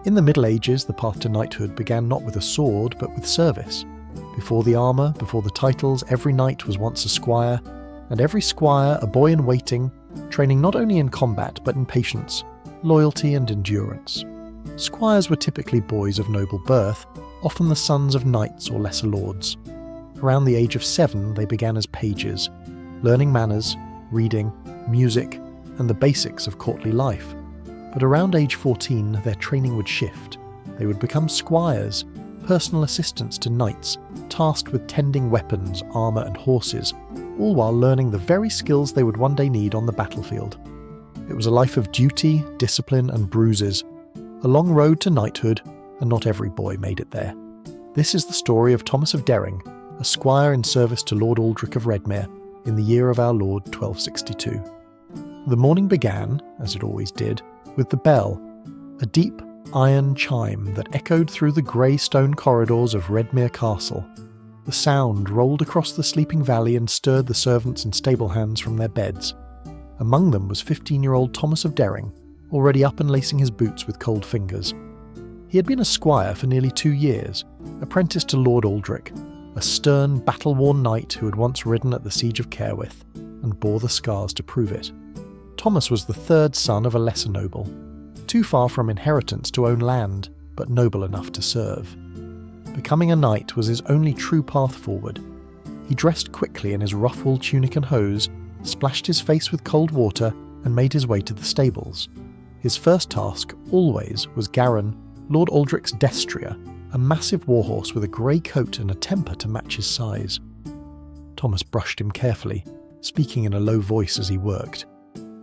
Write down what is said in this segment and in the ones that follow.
In the Middle Ages, the path to knighthood began not with a sword, but with service. Before the armour, before the titles, every knight was once a squire, and every squire a boy in waiting, training not only in combat but in patience, loyalty and endurance. Squires were typically boys of noble birth, often the sons of knights or lesser lords. Around the age of 7, they began as pages, learning manners, reading, music, and the basics of courtly life. But around age 14, their training would shift. They would become squires, personal assistants to knights, tasked with tending weapons, armour and horses, all while learning the very skills they would one day need on the battlefield. It was a life of duty, discipline and bruises, a long road to knighthood, and not every boy made it there. This is the story of Thomas of Derring, a squire in service to Lord Aldrich of Redmere, in the year of our Lord 1262. The morning began, as it always did, with the bell, a deep iron chime that echoed through the grey stone corridors of Redmere Castle. The sound rolled across the sleeping valley and stirred the servants and stable hands from their beds. Among them was 15-year-old Thomas of Derring, already up and lacing his boots with cold fingers. He had been a squire for nearly 2 years, apprenticed to Lord Aldrich, a stern, battle-worn knight who had once ridden at the siege of Caerwith, and bore the scars to prove it. Thomas was the third son of a lesser noble, too far from inheritance to own land, but noble enough to serve. Becoming a knight was his only true path forward. He dressed quickly in his rough-wool tunic and hose, splashed his face with cold water, and made his way to the stables. His first task, always, was Garin, Lord Aldrich's destrier, a massive warhorse with a grey coat and a temper to match his size. Thomas brushed him carefully, speaking in a low voice as he worked.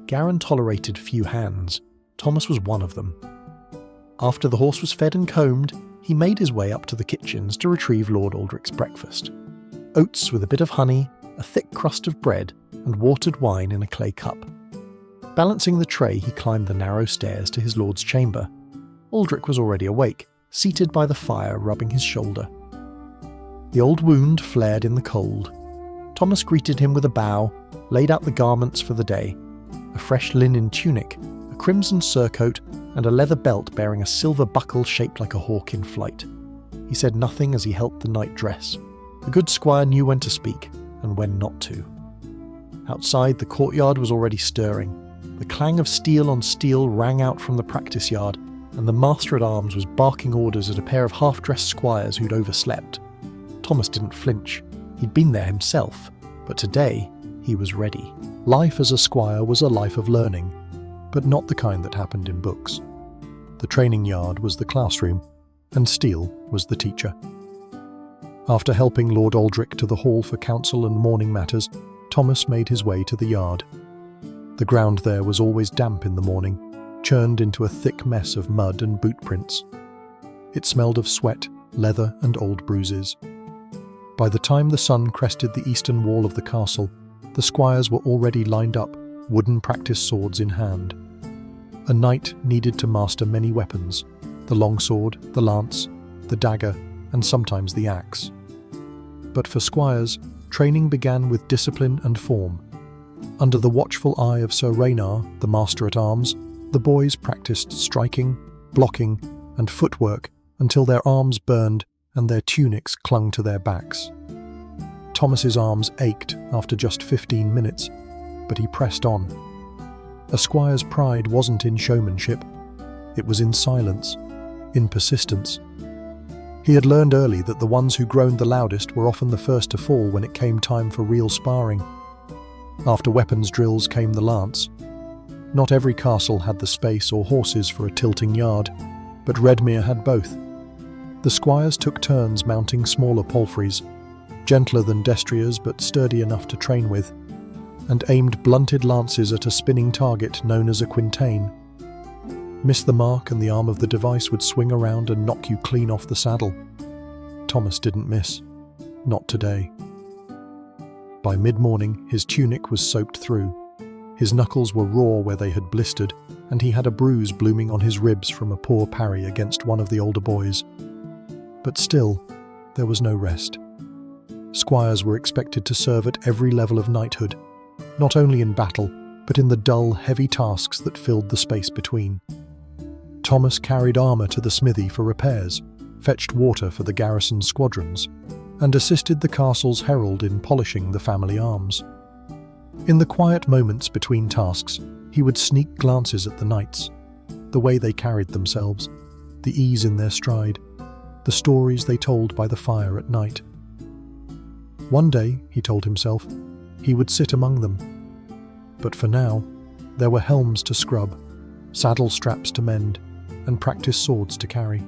Garin tolerated few hands. Thomas was one of them. After the horse was fed and combed, he made his way up to the kitchens to retrieve Lord Aldrich's breakfast. Oats with a bit of honey, a thick crust of bread, and watered wine in a clay cup. Balancing the tray, he climbed the narrow stairs to his lord's chamber. Aldrich was already awake, seated by the fire, rubbing his shoulder. The old wound flared in the cold. Thomas greeted him with a bow, laid out the garments for the day, a fresh linen tunic, a crimson surcoat, and a leather belt bearing a silver buckle shaped like a hawk in flight. He said nothing as he helped the knight dress. The good squire knew when to speak, and when not to. Outside, the courtyard was already stirring. The clang of steel on steel rang out from the practice yard, and the master-at-arms was barking orders at a pair of half-dressed squires who'd overslept. Thomas didn't flinch. He'd been there himself, but today he was ready. Life as a squire was a life of learning, but not the kind that happened in books. The training yard was the classroom, and Steele was the teacher. After helping Lord Aldrich to the hall for council and morning matters, Thomas made his way to the yard. The ground there was always damp in the morning, churned into a thick mess of mud and boot prints. It smelled of sweat, leather, and old bruises. By the time the sun crested the eastern wall of the castle, the squires were already lined up, wooden practice swords in hand. A knight needed to master many weapons: the longsword, the lance, the dagger, and sometimes the axe. But for squires, training began with discipline and form. Under the watchful eye of Sir Raynar, the master-at-arms, the boys practiced striking, blocking, and footwork until their arms burned and their tunics clung to their backs. Thomas's arms ached after just 15 minutes, but he pressed on. A squire's pride wasn't in showmanship. It was in silence, in persistence. He had learned early that the ones who groaned the loudest were often the first to fall when it came time for real sparring. After weapons drills came the lance. Not every castle had the space or horses for a tilting yard, but Redmere had both. The squires took turns mounting smaller palfreys, gentler than destriers but sturdy enough to train with, and aimed blunted lances at a spinning target known as a quintain. Miss the mark and the arm of the device would swing around and knock you clean off the saddle. Thomas didn't miss. Not today. By mid-morning, his tunic was soaked through. His knuckles were raw where they had blistered, and he had a bruise blooming on his ribs from a poor parry against one of the older boys. But still, there was no rest. Squires were expected to serve at every level of knighthood, not only in battle, but in the dull, heavy tasks that filled the space between. Thomas carried armour to the smithy for repairs, fetched water for the garrison squadrons, and assisted the castle's herald in polishing the family arms. In the quiet moments between tasks, he would sneak glances at the knights, the way they carried themselves, the ease in their stride, the stories they told by the fire at night. One day, he told himself, he would sit among them. But for now, there were helms to scrub, saddle straps to mend, and practice swords to carry.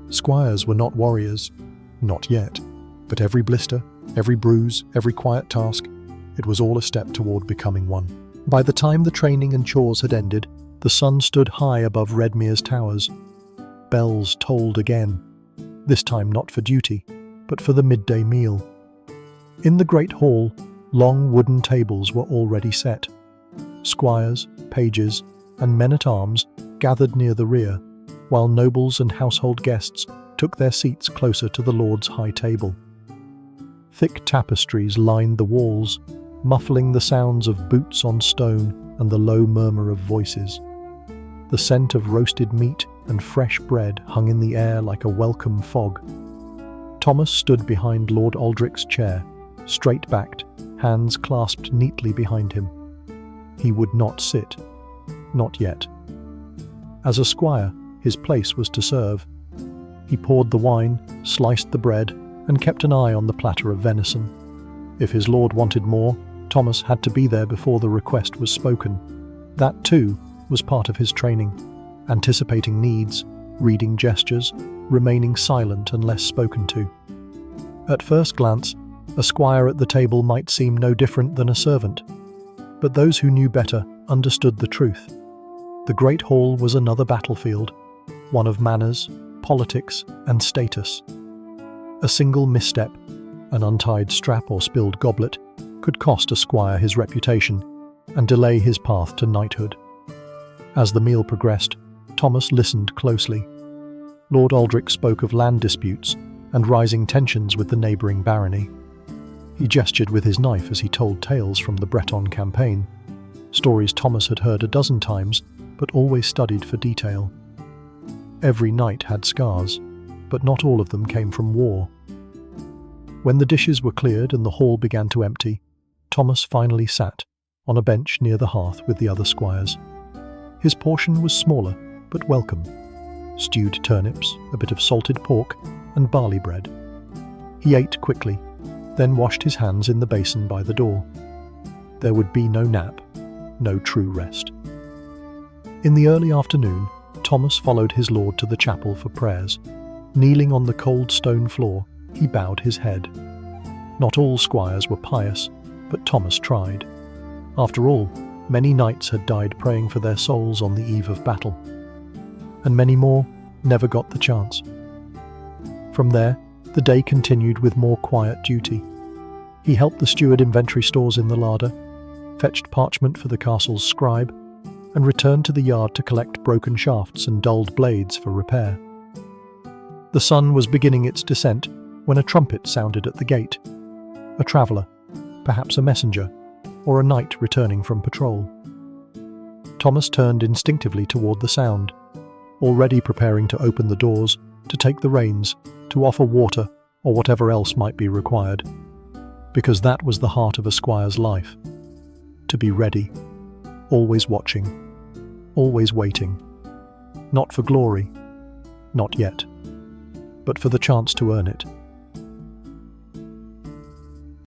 Squires were not warriors, not yet, but every blister, every bruise, every quiet task, it was all a step toward becoming one. By the time the training and chores had ended, the sun stood high above Redmere's towers. Bells tolled again, this time not for duty, but for the midday meal. In the great hall, long wooden tables were already set. Squires, pages, and men-at-arms gathered near the rear, while nobles and household guests took their seats closer to the lord's high table. Thick tapestries lined the walls, muffling the sounds of boots on stone and the low murmur of voices. The scent of roasted meat and fresh bread hung in the air like a welcome fog. Thomas stood behind Lord Aldrich's chair, straight-backed, hands clasped neatly behind him. He would not sit. Not yet. As a squire, his place was to serve. He poured the wine, sliced the bread, and kept an eye on the platter of venison. If his lord wanted more, Thomas had to be there before the request was spoken. That, too, was part of his training, anticipating needs, reading gestures, remaining silent unless spoken to. At first glance, a squire at the table might seem no different than a servant, but those who knew better understood the truth. The great hall was another battlefield, one of manners, politics, and status. A single misstep, an untied strap or spilled goblet, could cost a squire his reputation and delay his path to knighthood. As the meal progressed, Thomas listened closely. Lord Aldrich spoke of land disputes and rising tensions with the neighbouring barony. He gestured with his knife as he told tales from the Breton campaign, stories Thomas had heard a dozen times, but always studied for detail. Every knight had scars, but not all of them came from war. When the dishes were cleared and the hall began to empty, Thomas finally sat on a bench near the hearth with the other squires. His portion was smaller, but welcome. Stewed turnips, a bit of salted pork, and barley bread. He ate quickly, then washed his hands in the basin by the door. There would be no nap, no true rest. In the early afternoon, Thomas followed his lord to the chapel for prayers. Kneeling on the cold stone floor, he bowed his head. Not all squires were pious, but Thomas tried. After all, many knights had died praying for their souls on the eve of battle, and many more never got the chance. From there, the day continued with more quiet duty. He helped the steward inventory stores in the larder, fetched parchment for the castle's scribe, and returned to the yard to collect broken shafts and dulled blades for repair. The sun was beginning its descent when a trumpet sounded at the gate. A traveller, perhaps a messenger, or a knight returning from patrol. Thomas turned instinctively toward the sound, already preparing to open the doors, to take the reins, to offer water or whatever else might be required. Because that was the heart of a squire's life. To be ready, always watching, always waiting. Not for glory, not yet, but for the chance to earn it.